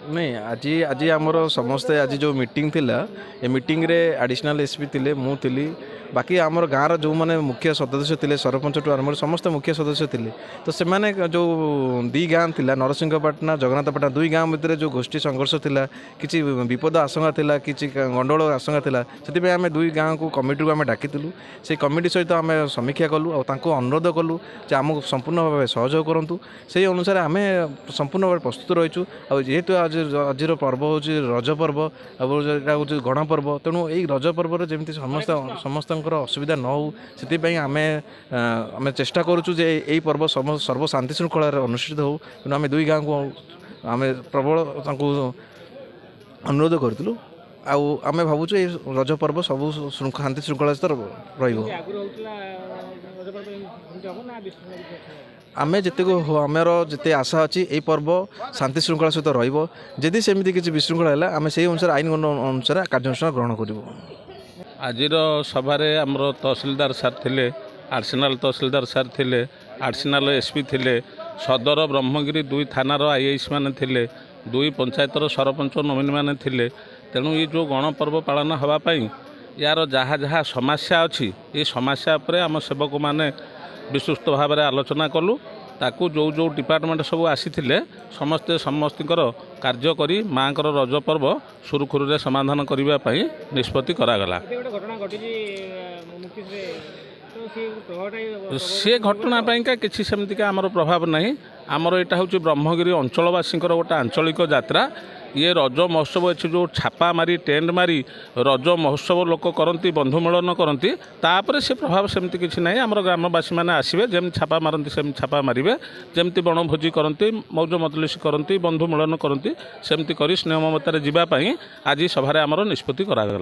नहीं आज आज आमर समस्ते आज जो मीटिंग थिला ए मीटिंग रे एडिशनल एसपी थिले मु थिली बाकी आमर गाँव जो मैंने मुख्य सदस्य थे सरपंच टू आरम्भ समस्त मुख्य सदस्य थे तो से जो दी गाँ थिला नरसिंहपाटना जगन्नाथपाटना दुई गाँव भितर जो गोष्ठी संघर्ष थिला किसी विपद आशंका थिला किसी गंडगोल आशंका थिला से आम दुई गाँव को कमिटी को आम डाकिलु से कमिटी सहित आम समीक्षा कलु और अनुरोध कलु जे आमको संपूर्ण भाव सहयोग करूँ से अनुसार आम संपूर्ण भाव प्रस्तुत रहीचु आ जेहेतु आज आज पर्व हूँ रज पर्व हूँ गणपर्व तेणु यही रज पर्व जमी समस्त असुविधा न हो से आम चेष्टा करुचु जे यही पर्व सर्व शांति श्रृंखला अनुष्ठित हो तेणु आम दुई गाँव को आम प्रबल अनुरोध करूँ आम भावुँ ये रज पर्व सब शांति श्रृंखला आमे जिते आमर जिते आशा अच्छी यही पर्व शांति श्रृंखला सहित रही सेमती किसी विशृंखला है आम से अनुसार आईन अनुसार कार्यानुष्ठान ग्रहण करूँ। आज सभारे आमर तहसिलदार सार थिले आर्सेनाल तहसिलदार सार थिले आर्सेनाल एसपी थिले सदर ब्रह्मगिरी दुई थानार आईएएस माने थिले दुई पंचायतर सरपंच नोमिनी माने थिले तेणु ये जो गणपर्व पालन होगापाई यार जहाँ जहाँ समस्या अच्छी ये समस्या पर आम सेवक मैंने विस्तृत भाव में आलोचना कलु ताकू जो जो डिपार्टमेंट सब आसी समस्ते समस्तर कार्य करी माँ रज पर्व सुरुखुरु समाधान करने निष्पत्ति करागला। से घटना पाइंका किसी सेमतिका आमर प्रभाव नहीं आमर यहाँ हूँ ब्रह्मगिरी अंचलवासी गोटे आंचलिक यात्रा ये रज महोत्सव अच्छी जो छापा मारी टेंट मारी रज महोत्सव लोक करती बंधु मिलन करती तापर से प्रभाव सेमती किसी ना आम ग्रामवासी मैंने आसवे जमी छापा मारती सेम छापा मारे जमी बणभोजी करती मौज मजलिस करती बंधु मिलन करती सेमती कर स्नेह ममतार जावाई आज सभारे आमर निष्पत्ति करागला।